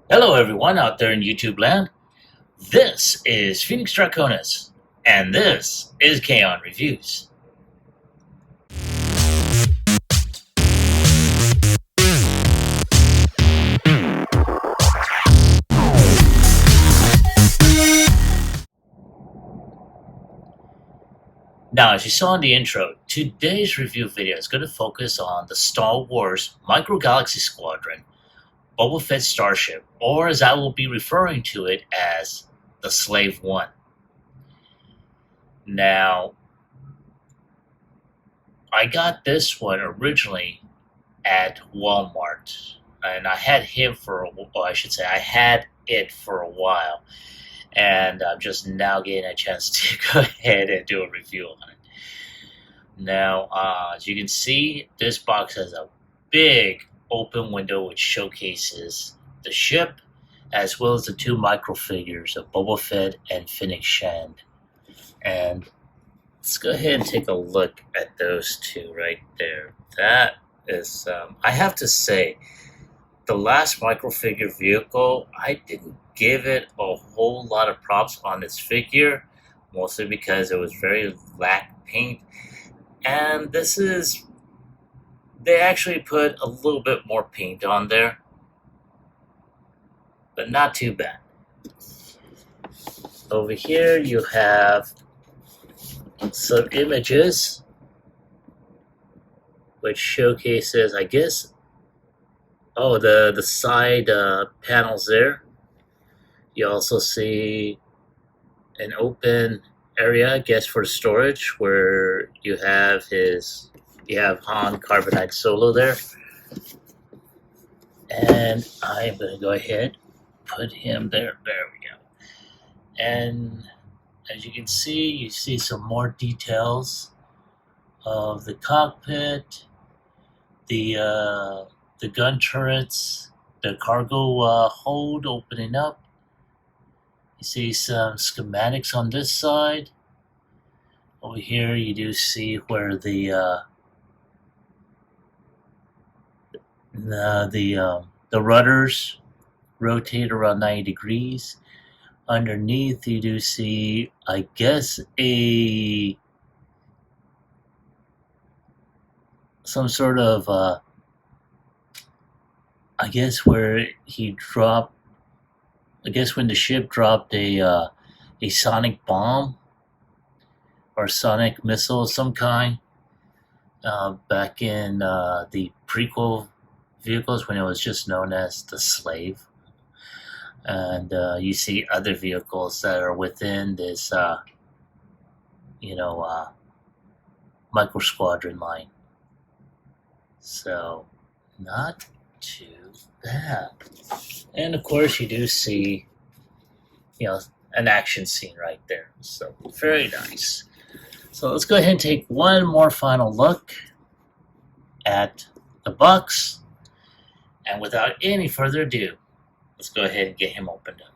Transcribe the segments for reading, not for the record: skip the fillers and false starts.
Hello, everyone out there in YouTube land. This is Phoenix Draconis, and this is Kaon Reviews. Now, as you saw in the intro, today's review video is going to focus on the Star Wars Micro Galaxy Squadron Boba Fett Starship, or as I will be referring to it as the Slave One. Now, I got this one originally at Walmart, and I had him for, well, I should say, I had it for a while, and I'm just now getting a chance to go ahead and do a review on it. Now, as you can see, this box has a big open window which showcases the ship, as well as the two micro figures of Boba Fett and Fennec Shand. And let's go ahead and take a look at those two right there. That is, I have to say, the last micro figure vehicle, I didn't give it a whole lot of props on its figure, mostly because it was very lack paint. And this is, they actually put a little bit more paint on there, but not too bad. Over here you have some images which showcases, I guess, the side panels there. You also see an open area, I guess, for storage, where you have Han Carbonite Solo there. And I'm going to go ahead, put him there. There we go. And as you can see, you see some more details of the cockpit, the gun turrets, the cargo hold opening up. You see some schematics on this side. Over here, you do see where the rudders rotate around 90 degrees. Underneath, you do see, I guess, some sort of, I guess where he dropped, I guess when the ship dropped a sonic bomb or sonic missile of some kind back in the prequel vehicles when it was just known as the Slave. And you see other vehicles that are within this, micro squadron line. So, not too bad. And of course, you do see, an action scene right there. So, very nice. So, let's go ahead and take one more final look at the box. And without any further ado, let's go ahead and get him opened up.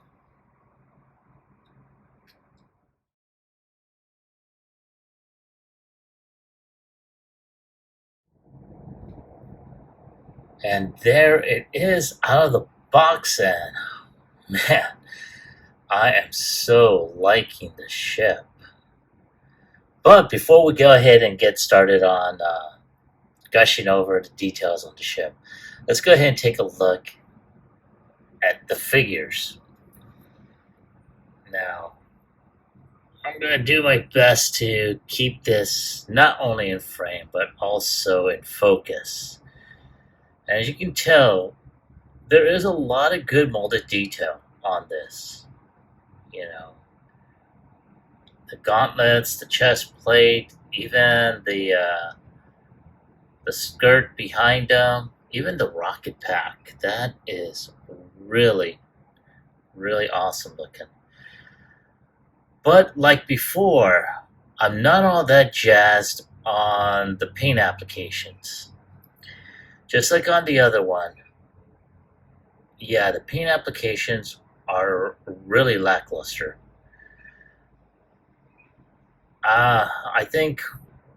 And there it is out of the box, and man, I am so liking the ship. But before we go ahead and get started on gushing over the details on the ship, let's go ahead and take a look at the figures. Now, I'm going to do my best to keep this not only in frame, but also in focus. As you can tell, there is a lot of good molded detail on this. The gauntlets, the chest plate, even the skirt behind them, even the rocket pack. That is really, really awesome looking. But like before, I'm not all that jazzed on the paint applications. Just like on the other one, yeah, the paint applications are really lackluster. I think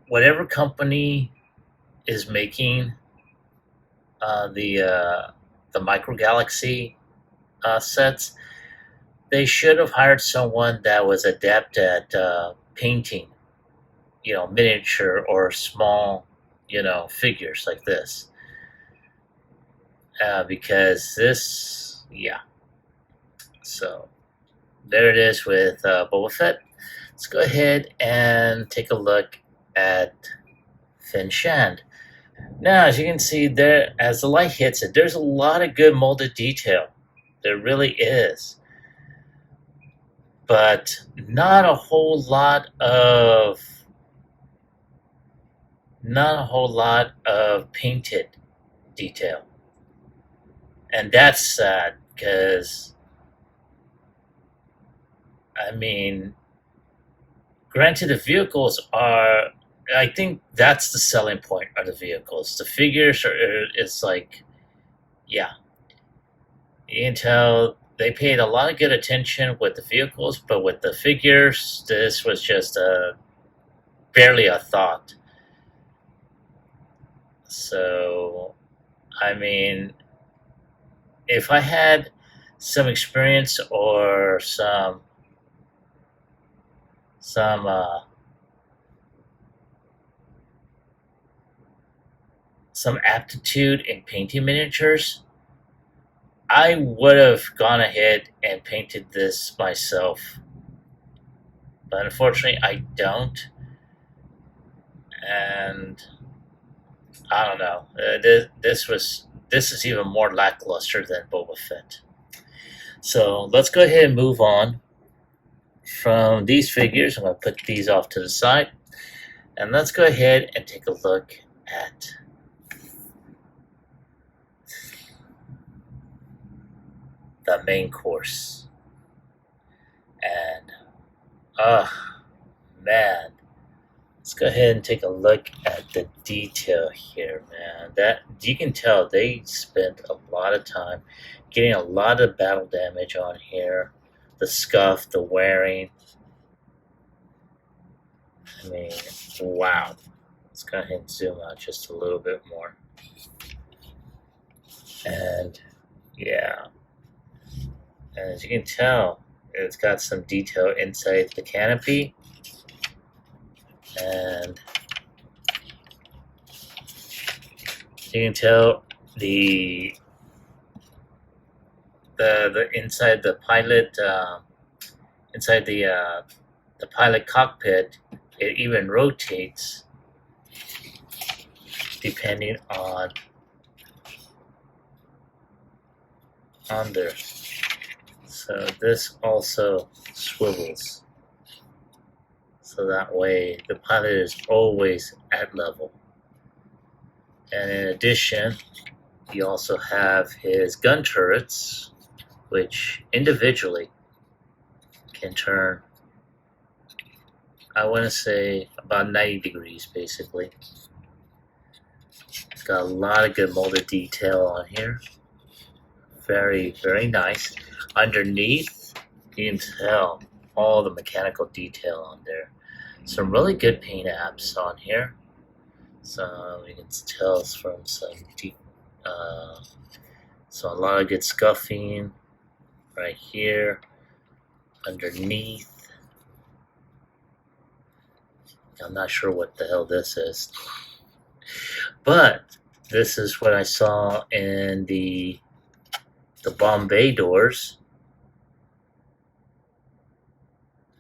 whatever company is making the Micro Galaxy sets, they should have hired someone that was adept at painting, miniature or small, figures like this. Because this, yeah. So there it is with Boba Fett. Let's go ahead and take a look at Finn Shand. Now, as you can see there, as the light hits it, there's a lot of good molded detail. There really is. But not a whole lot of painted detail. And that's sad because, I mean, granted, the vehicles are, I think that's the selling point of the vehicles. The figures it's like, yeah. You can tell they paid a lot of good attention with the vehicles, but with the figures, this was just barely a thought. So, I mean, if I had some experience or some aptitude in painting miniatures, I would have gone ahead and painted this myself. But unfortunately, I don't. And I don't know. This is even more lackluster than Boba Fett. So let's go ahead and move on from these figures. I'm going to put these off to the side. And let's go ahead and take a look at the main course. And, man. Let's go ahead and take a look at the detail here, man. That you can tell they spent a lot of time getting a lot of battle damage on here. The scuff, the wearing. I mean, wow. Let's go ahead and zoom out just a little bit more. And yeah. And as you can tell, it's got some detail inside the canopy. And you can tell the inside the pilot inside the pilot cockpit, it even rotates depending on there. So this also swivels. So that way the pilot is always at level. And in addition, you also have his gun turrets, which individually can turn, I want to say, about 90 degrees basically. It's got a lot of good molded detail on here. Very, very nice. Underneath, you can tell all the mechanical detail on there. Some really good paint apps on here. So you can tell it's from some deep, so a lot of good scuffing right here, underneath. I'm not sure what the hell this is, but this is what I saw in the Bombay doors,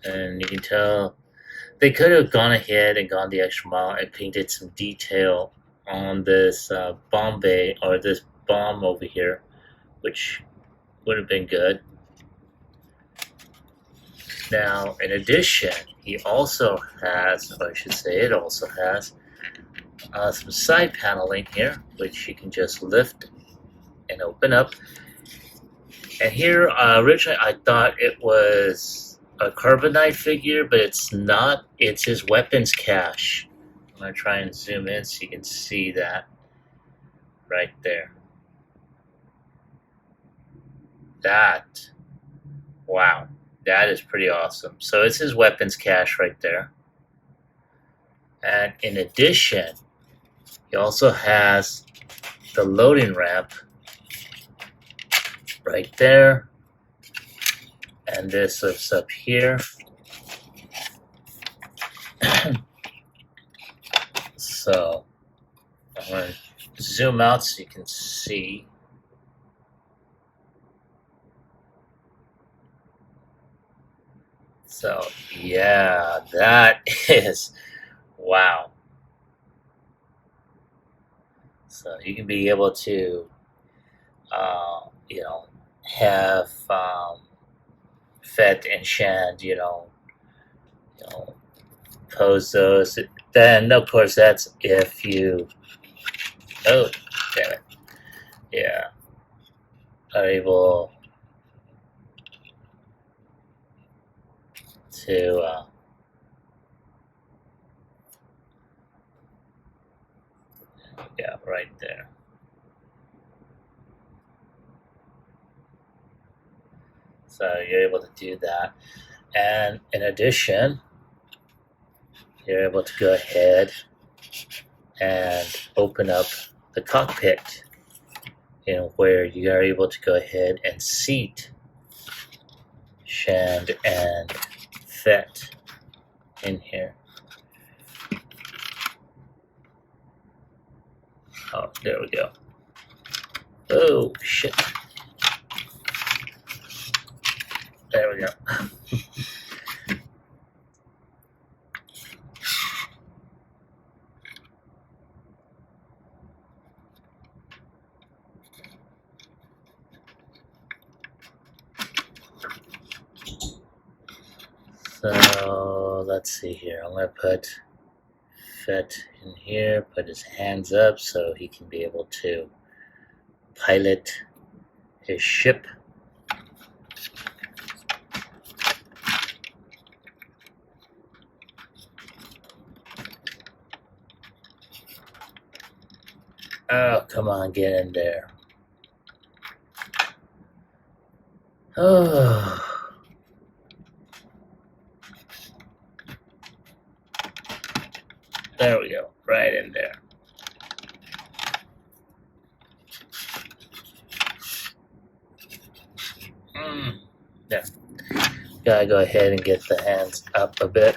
and you can tell they could have gone ahead and gone the extra mile and painted some detail on this Bombay or this bomb over here, which would have been good. Now, in addition, he also has, or I should say it also has, some side paneling here, which you can just lift and open up. And here, originally I thought it was a carbonite figure, but it's not. It's his weapons cache. I'm going to try and zoom in so you can see that right there. That, wow, that is pretty awesome. So it's his weapons cache right there. And in addition, he also has the loading ramp right there, and this lives up here. So I'm going to zoom out so you can see. So yeah, that is wow. So you can be able to, you know, have Fett and Shand, you know, pose those. Then of course that's if you, oh, damn it, yeah, are able to, yeah, right there. So you're able to do that, and in addition, you're able to go ahead and open up the cockpit, where you are able to go ahead and seat Shand and Fett in here. Oh, there we go. Oh, shit. There we go. So let's see here. I'm going to put Fett in here, put his hands up so he can be able to pilot his ship. Oh, come on, get in there. Oh. There we go, right in there. There. Gotta go ahead and get the hands up a bit.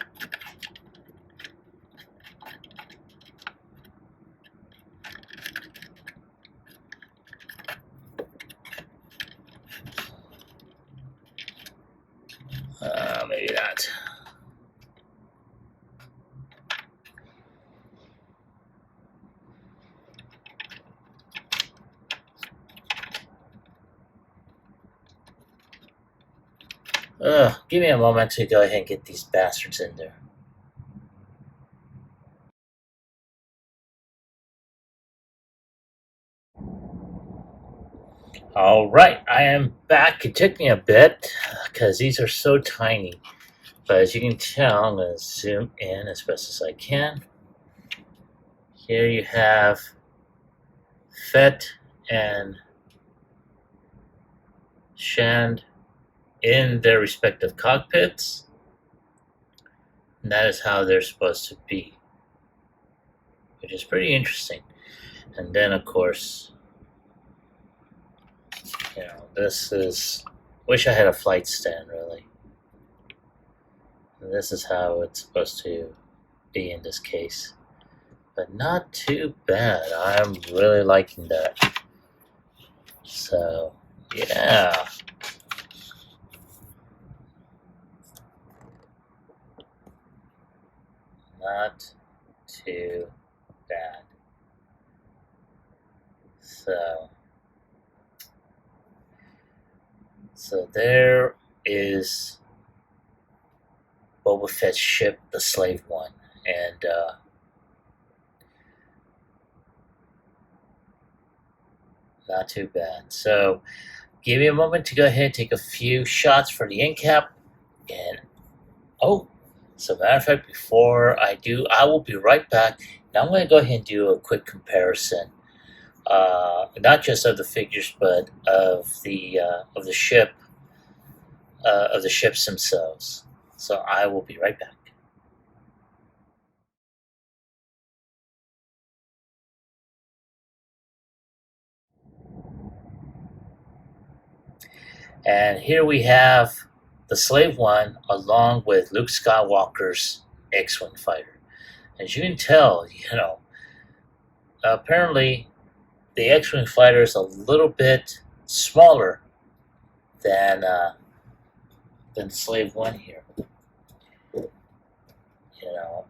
Maybe not. Give me a moment to go ahead and get these bastards in there. All right, I am back. It took me a bit because these are so tiny. But as you can tell, I'm going to zoom in as best as I can. Here you have Fett and Shand in their respective cockpits. And that is how they're supposed to be, which is pretty interesting. And then, of course, this is, wish I had a flight stand, really. And this is how it's supposed to be in this case. But not too bad. I'm really liking that. So, yeah. Not too bad. So there is Boba Fett's ship, the Slave One, and not too bad. So give me a moment to go ahead and take a few shots for the end cap, and so matter of fact, before I do, I will be right back. Now I'm going to go ahead and do a quick comparison, not just of the figures, but of the ship, of the ships themselves. So I will be right back. And here we have the Slave One along with Luke Skywalker's X-wing fighter. As you can tell, apparently the X-wing fighter is a little bit smaller than Slave One here.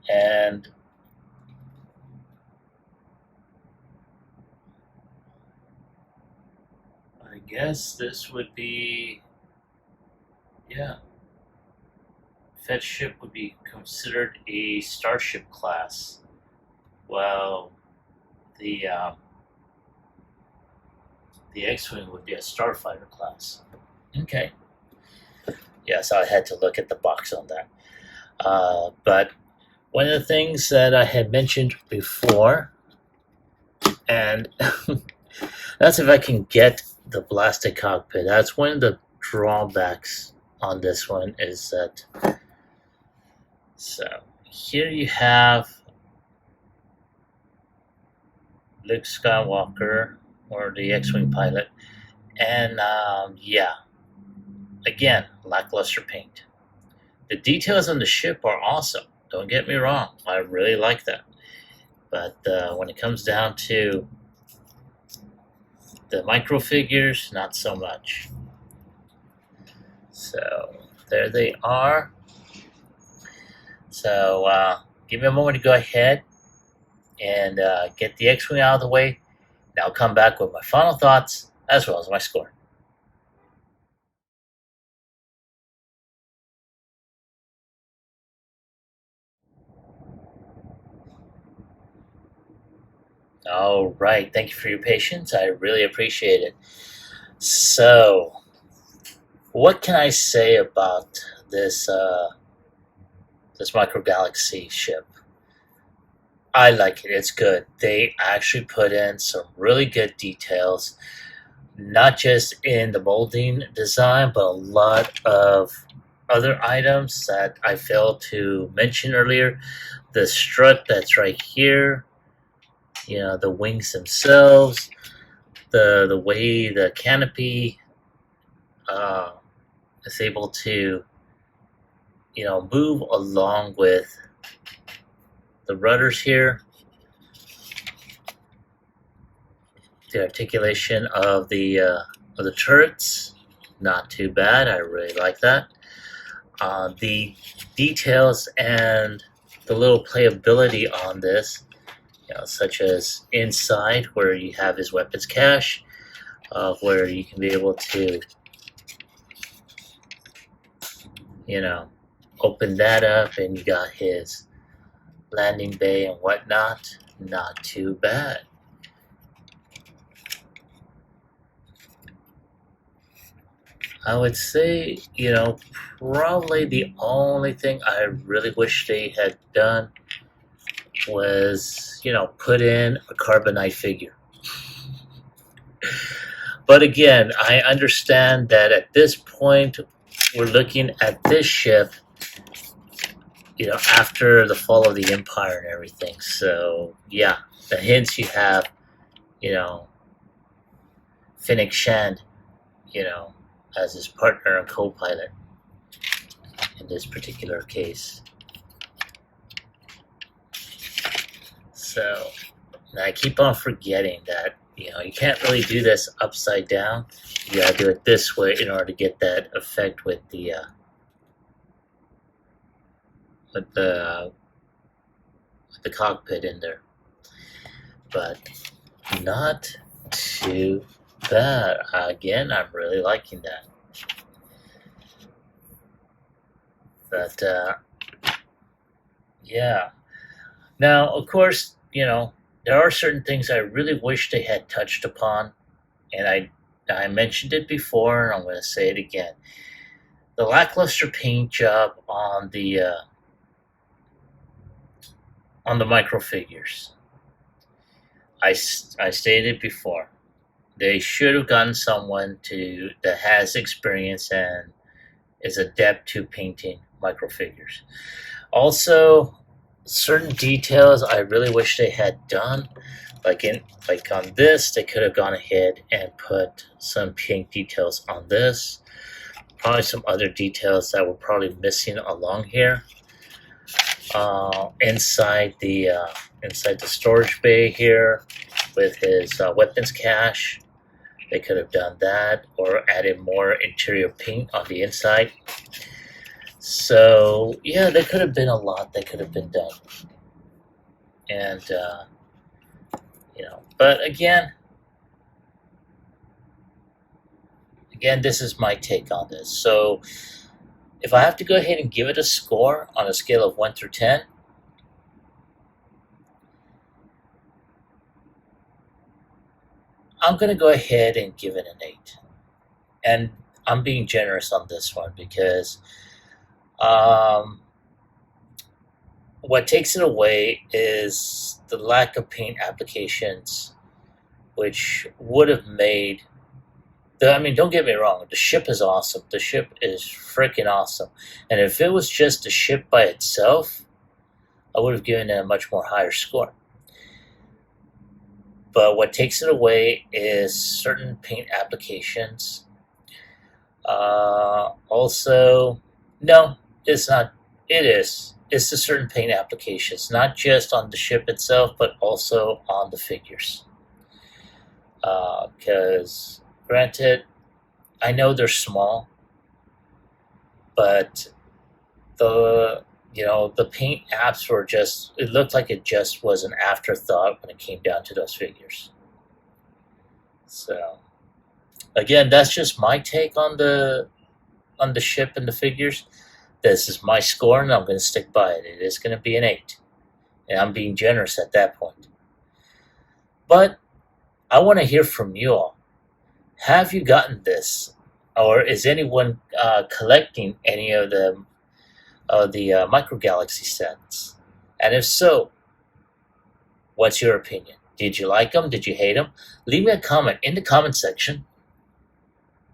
And I guess this would be, Fett ship would be considered a Starship class. Well, the X-wing would be a Starfighter class. Okay. Yeah, so I had to look at the box on that. But one of the things that I had mentioned before, and that's if I can get the blasted cockpit. That's one of the drawbacks on this one is that. So here you have Luke Skywalker, or the X-wing pilot, and again, lackluster paint. The details on the ship are awesome. Don't get me wrong, I really like that. But when it comes down to the micro figures, not so much. So there they are. So give me a moment to go ahead and get the X-wing out of the way. And I'll come back with my final thoughts as well as my score. All right, thank you for your patience. I really appreciate it. So, what can I say about this micro galaxy ship? I like it. It's good. They actually put in some really good details, not just in the molding design, but a lot of other items that I failed to mention earlier. The strut that's right here. The wings themselves, the way the canopy is able to, move along with the rudders here. The articulation of the turrets, not too bad. I really like that. The details and the little playability on this. Such as inside where you have his weapons cache, where you can be able to, open that up and you got his landing bay and whatnot. Not too bad. I would say, probably the only thing I really wish they had done was, put in a carbonite figure. But again, I understand that at this point, we're looking at this ship, after the fall of the Empire and everything. So, yeah, the hints you have, Fennec Shand, as his partner and co-pilot in this particular case. So, and I keep on forgetting that, you can't really do this upside down. You gotta do it this way in order to get that effect with the cockpit in there. But not too bad. Again, I'm really liking that. But yeah. Now, of course, there are certain things I really wish they had touched upon, and I mentioned it before, and I'm going to say it again. The lackluster paint job on the micro figures. I stated before, they should have gotten someone that has experience and is adept to painting micro figures. Also, certain details I really wish they had done, like on this, they could have gone ahead and put some paint details on this. probably some other details that were probably missing along here. Inside the storage bay here, with his weapons cache, they could have done that or added more interior paint on the inside. So yeah, there could have been a lot that could have been done, and but again, this is my take on this. So if I have to go ahead and give it a score on a scale of 1 through 10, I'm going to go ahead and give it an 8. And I'm being generous on this one because what takes it away is the lack of paint applications, which would have made don't get me wrong, the ship is awesome. The ship is freaking awesome. And if it was just the ship by itself, I would have given it a much more higher score. But what takes it away is certain paint applications. Also, no, it's not. It is. It's the certain paint applications, not just on the ship itself, but also on the figures. Because granted, I know they're small, but the paint apps were just, it looked like it just was an afterthought when it came down to those figures. So again, that's just my take on the ship and the figures. This is my score, and I'm going to stick by it. It is going to be an 8, and I'm being generous at that point. But I want to hear from you all. Have you gotten this, or is anyone collecting any of the micro galaxy sets? And if so, what's your opinion? Did you like them? Did you hate them? Leave me a comment in the comment section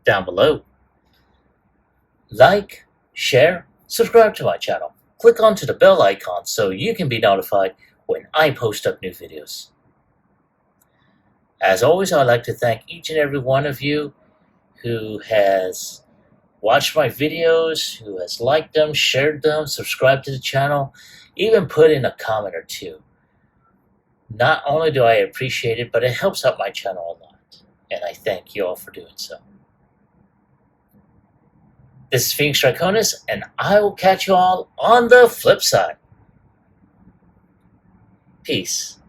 down below. Like, share, subscribe to my channel. Click onto the bell icon so you can be notified when I post up new videos. As always, I'd like to thank each and every one of you who has watched my videos, who has liked them, shared them, subscribed to the channel, even put in a comment or two. Not only do I appreciate it, but it helps out my channel a lot. And I thank you all for doing so. This is Phoenix Draconis, and I will catch you all on the flip side. Peace.